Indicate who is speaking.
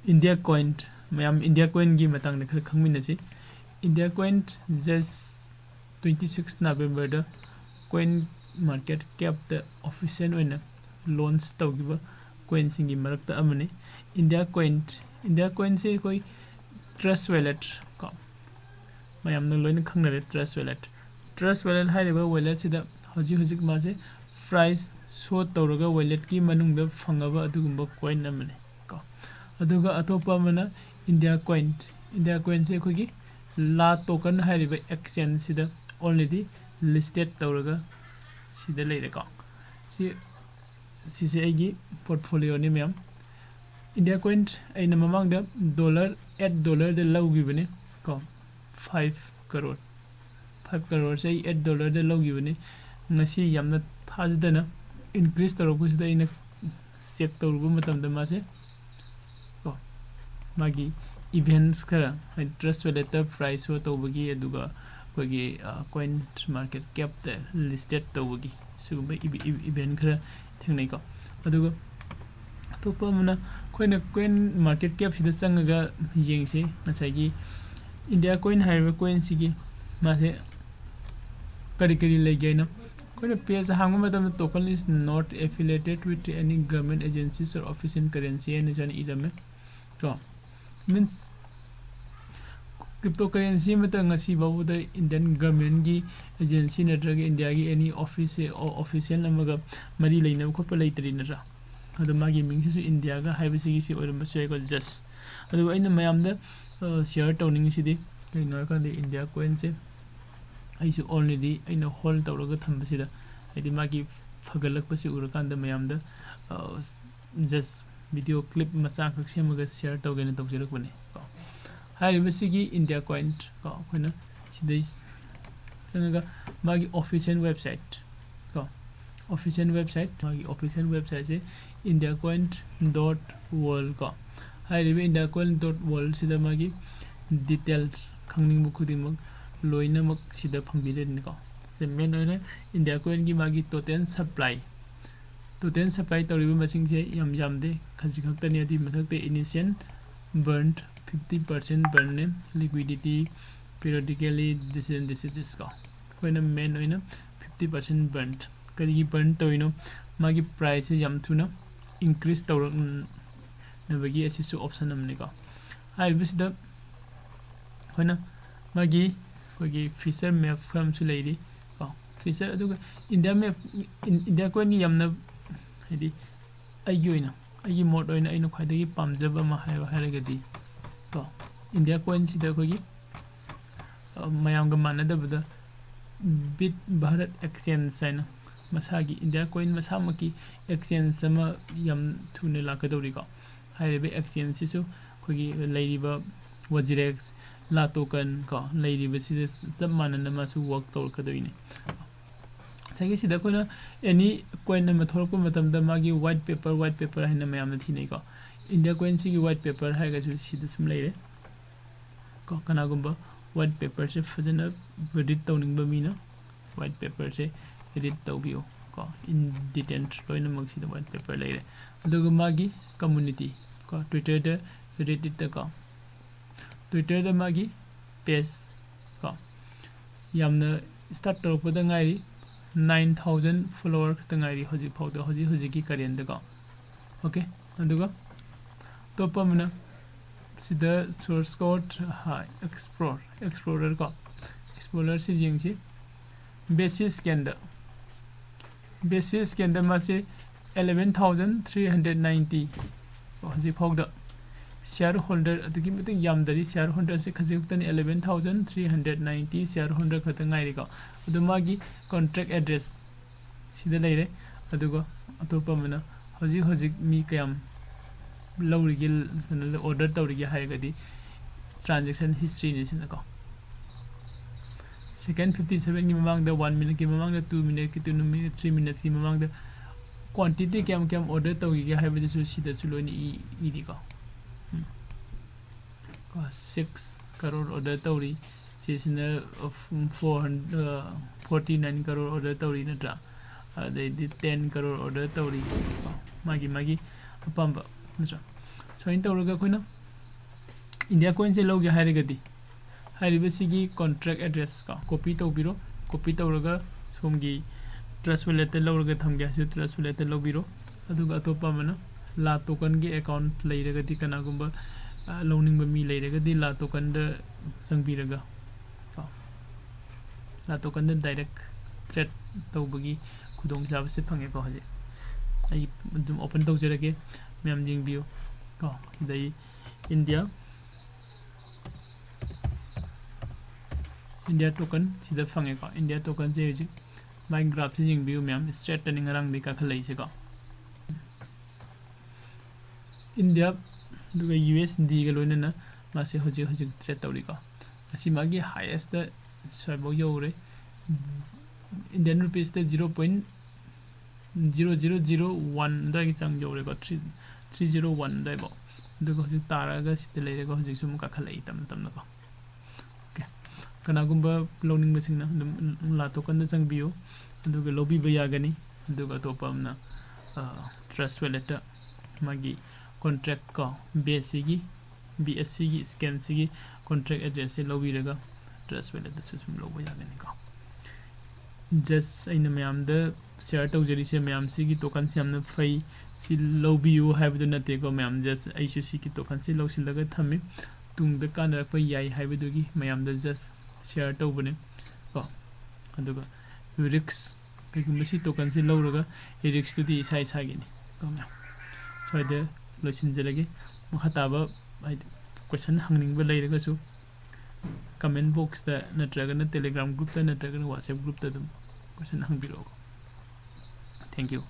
Speaker 1: India coin mayam India coin gi matang khar khangminasi India coin just 26 November da coin market cap the official oina launch tawgiba coin singi marakta amani India coin se koi trust wallet ko mayam nang loina khangnare trust wallet hairiba wallet sida hojik ma se price show tawraga wallet ki manungda phangaba adugumba coin amani ko aduga atopa mana India coin se kogi la token hairiba exchange sida already listed tawraga sida leire ko si aigi portfolio ni mayam India coin aina mamang da $8 de lawgibane ko 5 crore say $8 de lawgibane ngasi yamna thajadana increase tawrobusida ina check tawrubu matamda mase ko magi events kara trust wallet price so tawbagi aduga kogi coin market cap the listed tawbagi sugumba event kara thengnai ko aduga topa mana koina coin market cap sida changaga yengse nasagi India coin haiba coin sigi mase kari legaina koina page hangma matam token is not affiliated with any government agencies or official currency and is an idame so means cryptocurrency mata ngasi babu da Indian government gi agency natraga India gi any office or official namaga mari leina khopa leitri nara adu magi mingsu India ga haibisi gi si orum sai ko just adu aina mayam da share towning sidi kaino ka de India coin se aisu already aina hold tawraga thambasida adi magi phagalak pasi urakanda mayam da just video clip macha khak semaga share tawgena tawjirak bane ko haibisi India coin ko khona sidai sanga magi official website ko official website se indiacoin.world ko hairibe indiacoin.world sida magi details khangning bu khudimak loina mak sida phangbiren ko se main oina indiacoin gi magi total supply tawriba masing se yam de khaji khaktani adi mathakte initial burnt 50% burn name liquidity periodically this is ko koina main oina 50% burnt kari burn toino magi price yam thuna increase tawrak nabagi asisu option amni ko ai bisida hoina magi kogi feature map from su leiri ko feature aduga India coin ni yamna hedi agi mod oina aina khadagi pamjaba ma hairagadi ko India coin sida kogi mayam ga manadabada bit bharat exchange saina masagi India coin masamaki exchange sama yam thune lakadori ko hairibe exchange sisu kogi leiriba wajirex la token ko leiriba sida chap manana masu work tol kadoine sagi sida kona any coin na mathorko matamda magi white paper haina mayam na thinai ko India coin sigi white paper haiga su sida sum leire ko kana gumba white paper se fajana edit tawning ba mina white paper se edit tawbiyo ko in detail loina maksida white paper leire aduga magi community ko Twitter da Reddit da ko Twitter da magi page ko yamna start tawpada ngai 9000 follower khata ngai hoji phawda hoji ki karen da ko okay aduga topa mana sida source code explorer ko explorer si jingsi basis scanner ma se 11390 hoji phawda shareholder adugi meting yamdari shareholder se khajuktan 11390 shareholder khata ngai ko adu magi contract address sida leire adugo atopa mana hoji mi kayam lawrigil order tawrigi haigadi transaction history ni sina ko second 57 ki mamang da 1 minute ki mamang da 2 minute ki 2 minute 3 minutes ki mamang da quantity kam order tawgi haibadi su sida suloni idi ko 6 crore order tawri sisina 49 crore order tawri natra they did 10 crore order tawri magi apamba natra soin tawraga koina India coin se loge hairagadi hairibasigi contract address ka copy tawbiro copy tawraga somgi trust wallet lawraga thamge hasu trust wallet lawbiro aduga atopa mana la token gi account leiragadi kana gumba loaning ba mi leiragadi la token da sangbiraga la token da direct trade tawbagi khudong jaba se phange ko haje ai dum open tawjarage mem jing bio ko dai India token sida phange ko India token je ji my graph se jing bio mem straightening rang de ka khalai se ko India duga USD ga loina na ma se hoji trade tawri ko asi magi highest da swabo yore Indian rupees te 0.0001 da gi chang yore ko 301 da bo duga hoji taraga site leire ko hoji sum ka khalai tam na ko kanagumba loaning machine na la token da chang bio duga lobby ba yagani duga topamna trust wallet magi contract ko BSC gi scan gi contract address se lobby raga trust wallet da sum lobo yagani ko just aina mayam da share tawjari se mayam sigi token se amna fai si lobby you have do not take mayam just ICC ki token se lawsilaga thami tung da kanara pa yai haibedugi mayam da just share tawbane ko aduga risks kagumasi token se lawraga risks to di sai sagini ko ma so de losin jelage mukhataba question hangning ba leiraga su comment box da natraga na telegram group da natraga na whatsapp group da dum question hangbiro thank you